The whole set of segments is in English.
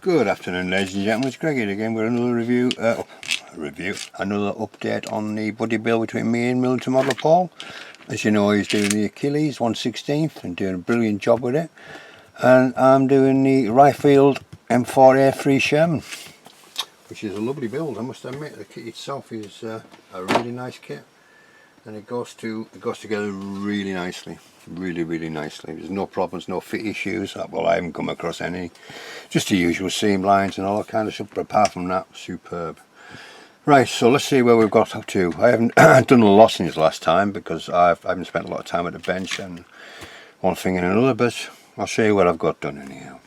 Good afternoon, ladies and gentlemen, it's Greg here again with another another update on the buddy build between me and Military Model Paul. As you know, he's doing the Achilles 1/16th and doing a brilliant job with it, and I'm doing the RYE FIELD M4A3 Sherman, which is a lovely build. I must admit, the kit itself is a really nice kit, and it goes together really nicely. Really nicely. There's no problems, no fit issues. Well, I haven't come across any. Just the usual seam lines and all that kind of stuff, but apart from that, superb. Right, so let's see where we've got up to. I haven't done a lot since last time because I haven't spent a lot of time at the bench and one thing and another, but I'll show you what I've got done anyhow.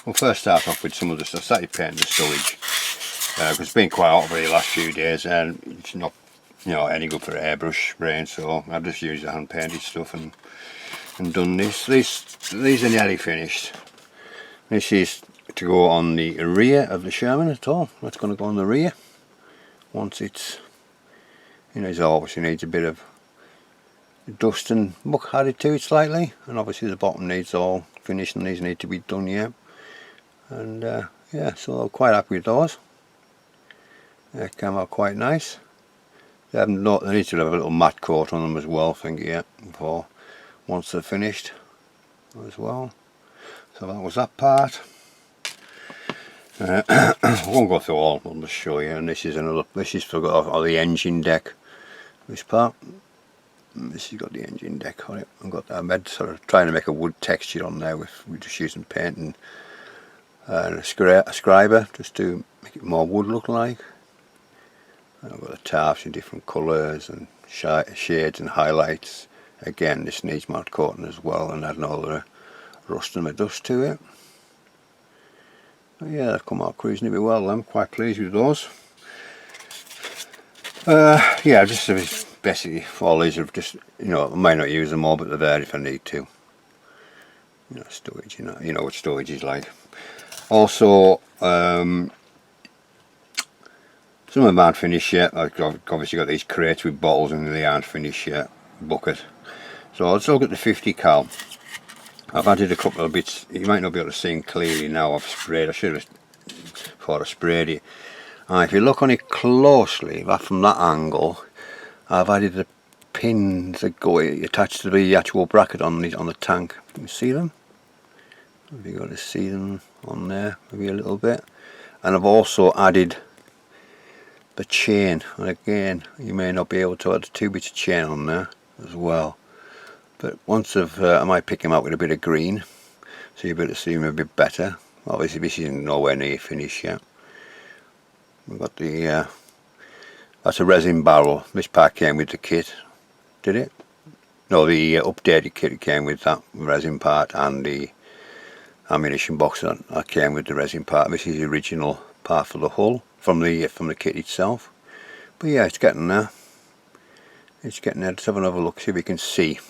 We'll first start off with some of the stuff. I started painting the stowage because it's been quite hot over the last few days and it's not, you know, any good for airbrush spraying, so I've just used the hand painted stuff and done this. These are nearly finished. This is to go on the rear of the Sherman at all. That's going to go on the rear once it's, you know, it obviously needs a bit of dust and muck added to it slightly, and obviously the bottom needs all finished and these need to be done yet. And yeah, so I'm quite happy with those. They came out quite nice. They need to have a little matte coat on them as well, I think, yeah, before once they're finished as well. So that was that part. I won't go through all, I'll just show you. And this is for the engine deck. This part, this has got the engine deck on it. I've got that. I'm sort of trying to make a wood texture on there with just using paint and a scriber just to make it more wood look like. And I've got the tarps in different colours and shades and highlights. Again, this needs matte coating as well and adding all the rust and the dust to it. But yeah, they've come out cruising a bit well. I'm quite pleased with those. Yeah, just basically all these are just, you know, I might not use them all, but they're there if I need to. You know, storage. You know what storage is like. Also, some of them aren't finished yet. I've obviously got these crates with bottles and they aren't finished yet. Bucket. So let's look at the 50 cal. I've added a couple of bits. You might not be able to see them clearly now. I've sprayed. I should have thought I sprayed it. If you look on it closely, from that angle, I've added the pins that go attached to the actual bracket on the tank. Can you see them? Have you got to see them on there? Maybe a little bit. And I've also added the chain. And again, you may not be able to add 2 bits of chain on there as well. But once I might pick them out with a bit of green, so you'll be able to see them a bit better. Obviously this isn't nowhere near finished yet. We've got the, that's a resin barrel. This part came with the kit, did it? No, the updated kit came with that resin part and the ammunition box that came with the resin part. This is the original part for the hull, from the kit itself. But yeah, it's getting there. It's getting there. Let's have another look, see if we can see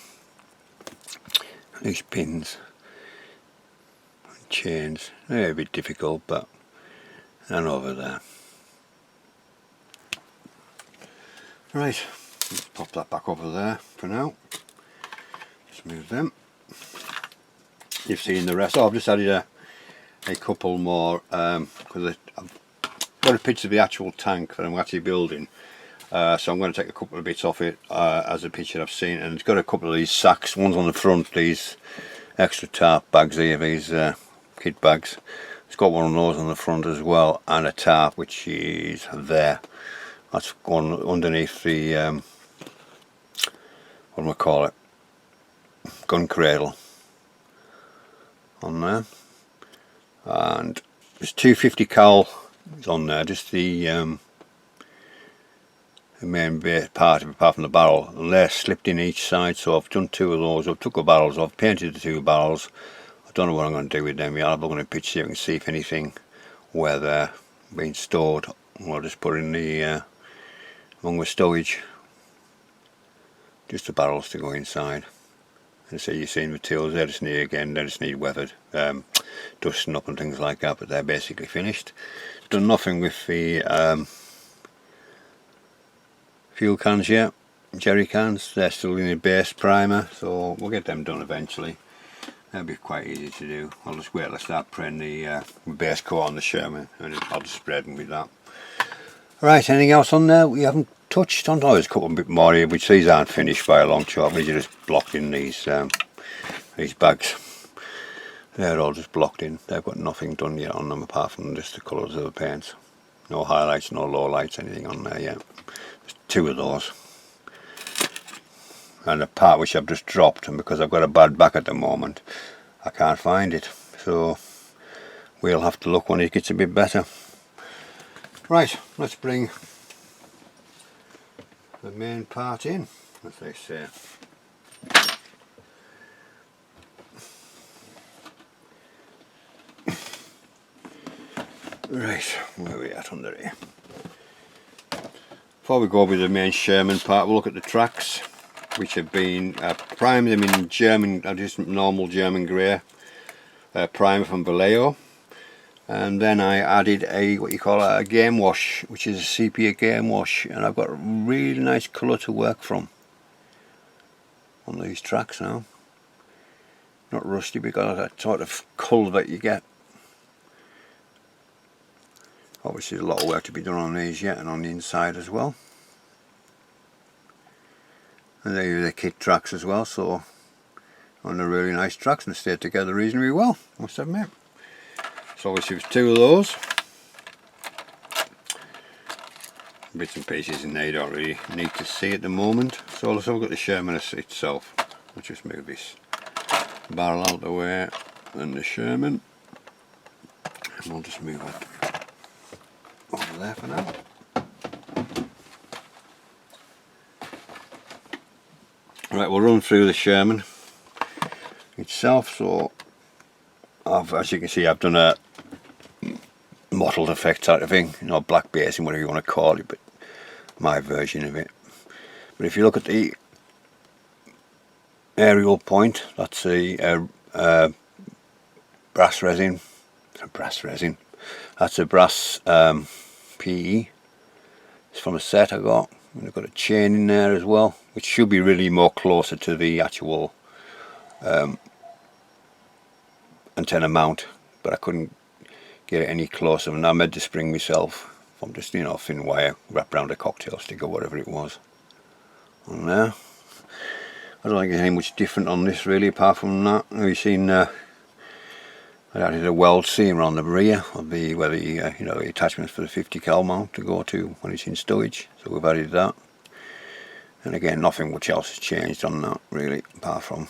these pins and chains. They're a bit difficult, but and over there. Right, let's pop that back over there for now. Just move them. You've seen the rest. Oh, I've just added a couple more because I've got a picture of the actual tank that I'm actually building. So I'm going to take a couple of bits off it as a picture I've seen, and it's got a couple of these sacks. One's on the front, these extra tarp bags here, these kit bags. It's got one of those on the front as well, and a tarp which is there. That's going underneath the what do I call it? Gun cradle on there. And there's 250 cal on there, just the main part of it, apart from the barrel, and they're slipped in each side, so I've done 2 of those. I've took the barrels off, painted the 2 barrels. I don't know what I'm going to do with them yet. I'm going to pitch so you can see if anything where they're being stored. I'll just put in the along with stowage, just the barrels to go inside. And so you've seen the tools, they just need weathered, dusting up and things like that, but they're basically finished. Done nothing with the fuel cans yet, jerry cans. They're still in the base primer, so we'll get them done eventually. That'll be quite easy to do. I'll just wait till I start putting the base coat on the Sherman, and I'll just spread them with that. Right, anything else on there we haven't touched on? Oh, there's a couple bit more here, which these aren't finished by a long shot. These are just blocked in these bags. They're all just blocked in. They've got nothing done yet on them apart from just the colours of the paints. No highlights, no lowlights, anything on there yet. There's 2 of those. And a part which I've just dropped, and because I've got a bad back at the moment, I can't find it. So we'll have to look when it gets a bit better. Right, let's bring the main part in, as they say. Right, where are we at under here? Before we go with the main Sherman part, we'll look at the tracks, which have been primed them in German, just normal German grey primer from Vallejo, and then I added a what you call a game wash, which is a sepia game wash, and I've got a really nice colour to work from on these tracks now. Not rusty, because of that sort of colour that you get. Obviously there's a lot of work to be done on these yet, and on the inside as well. And there are the kit tracks as well, so on the really nice tracks, and they stayed together reasonably well, I must admit. So obviously there's 2 of those. Bits and pieces in there you don't really need to see at the moment. So let's have a look at the Sherman itself. I'll just move this barrel out of the way, and the Sherman, and we'll just move it over there for now. Right, we'll run through the Sherman itself. So as you can see, I've done a mottled effect type of thing, you know, black basing, whatever you want to call it, but my version of it. But if you look at the aerial point, that's a brass resin. That's a brass PE. It's from a set I got. And I've got a chain in there as well, which should be really more closer to the actual antenna mount, but I couldn't get it any closer, and I made the spring myself from just, you know, thin wire wrapped around a cocktail stick or whatever it was on there. I don't think there's any much different on this really, apart from that. You've seen I added a weld seam around the rear of the where the you know, the attachments for the 50 cal mount to go to when it's in stowage. So we've added that, and again nothing much else has changed on that really, apart from,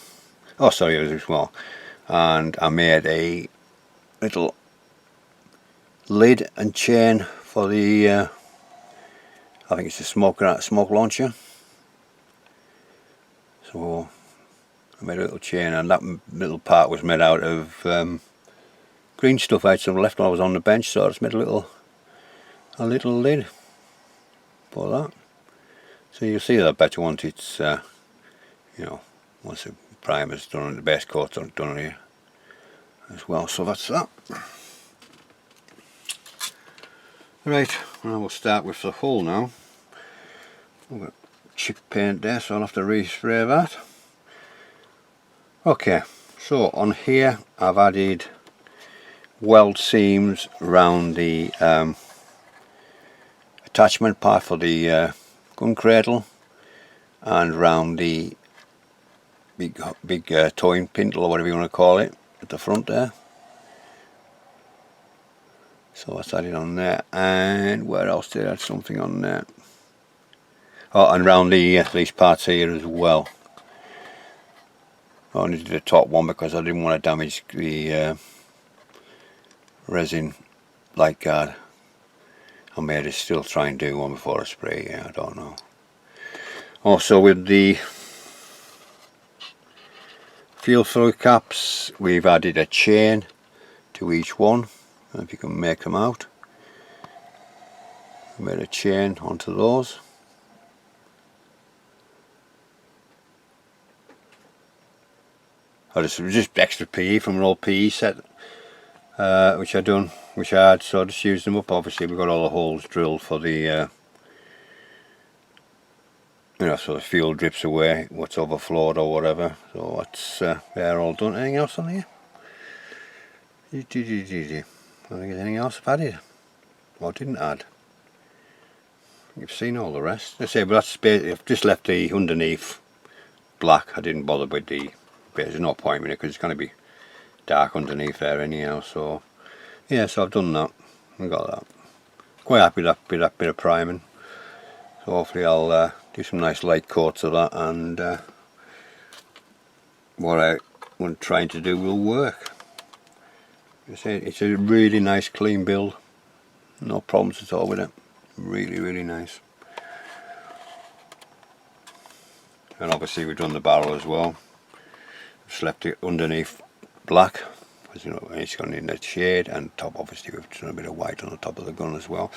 oh sorry, as well. And I made a little lid and chain for the I think it's a smoke launcher. So I made a little chain, and that little part was made out of green stuff I had some left when I was on the bench, so I just made a little lid for that. So you'll see that better once it's you know, once the primer's done and the base coat's done here as well. So that's that. Right, well, we'll start with the hull now. We've got chip paint there, so I'll have to respray that. Okay, so on here I've added weld seams around the attachment part for the gun cradle, and around the big towing pintle or whatever you want to call it at the front there. So that's added on there, and where else did I add something on there? Oh, and around these parts here as well. I only did the top one because I didn't want to damage the resin light guard. I may just still try and do one before I spray, yeah, I don't know. Also with the fuel fluid caps, we've added a chain to each one. If you can make them out. I made a chain onto those. Just extra PE from an old PE set which I had, so I just used them up. Obviously we've got all the holes drilled for the you know, so the fuel drips away, what's overflowed or whatever. So that's they're all done. Anything else on here? I don't think there's anything else I've added or didn't add. You've seen all the rest. I say, but that's basically, I've just left the underneath black. I didn't bother with the, but there's no point in it because it's going to be dark underneath there anyhow. So yeah, so I've done that. I got that. Quite happy with that bit of priming. So hopefully I'll do some nice light coats of that, and what I'm trying to do will work. It's a really nice clean build. No problems at all with it. Really nice. And obviously we've done the barrel as well. Just left it underneath black, because you know it's got in that shade, and top obviously we've done a bit of white on the top of the gun as well.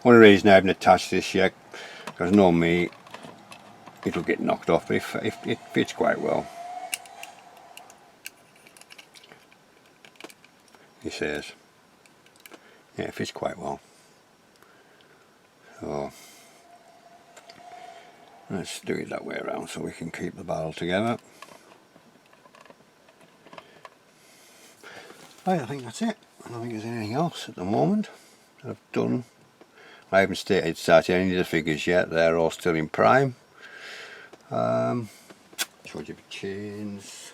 One reason I haven't attached this yet, because normally it'll get knocked off, but if it fits quite well. He says, yeah, it fits quite well. So let's do it that way around so we can keep the barrel together. Right, I think that's it. I don't think there's anything else at the moment that I've done. I haven't started any of the figures yet. They're all still in prime. Showed you the chains.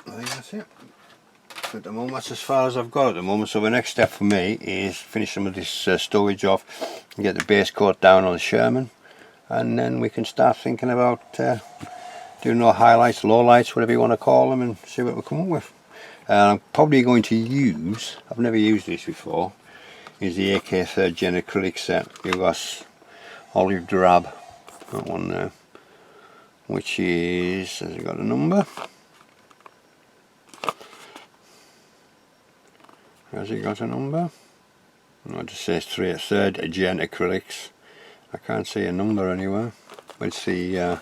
I think that's it. At the moment, that's as far as I've got at the moment. So the next step for me is finish some of this storage off and get the base coat down on the Sherman, and then we can start thinking about doing no highlights, lowlights, whatever you want to call them, and see what we come up with. I'm probably going to use, I've never used this before, is the AK 3rd Gen acrylic set. You've got olive drab, that one there, which is, has it got a number? Has it got a number? No, it just says 3rd Gen acrylics. I can't see a number anywhere. But it's the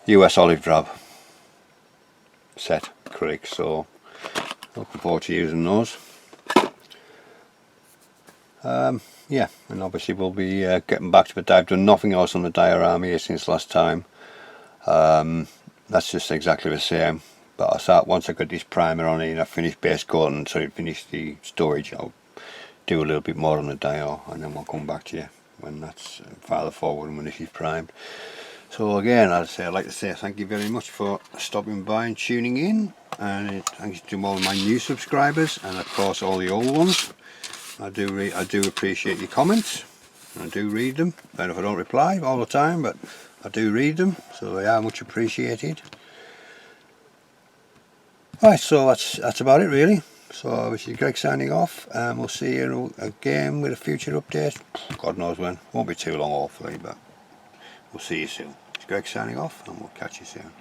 US olive drab set acrylics, so looking forward to using those. Yeah, and obviously we'll be getting back to it. I've done nothing else on the diorama here since last time. That's just exactly the same. But I thought once I got this primer on it and I finished base coating, so I finished the storage, I'll do a little bit more on the dior, and then we'll come back to you when that's farther forward and when this is primed. So again, I'd like to say thank you very much for stopping by and tuning in, and thanks to all my new subscribers, and of course all the old ones. I do appreciate your comments. I do read them, and if I don't reply all the time, but I do read them, so they are much appreciated. Right, so that's about it really. So this is Greg signing off, and we'll see you again with a future update. God knows when. Won't be too long hopefully, but we'll see you soon. It's Greg signing off, and we'll catch you soon.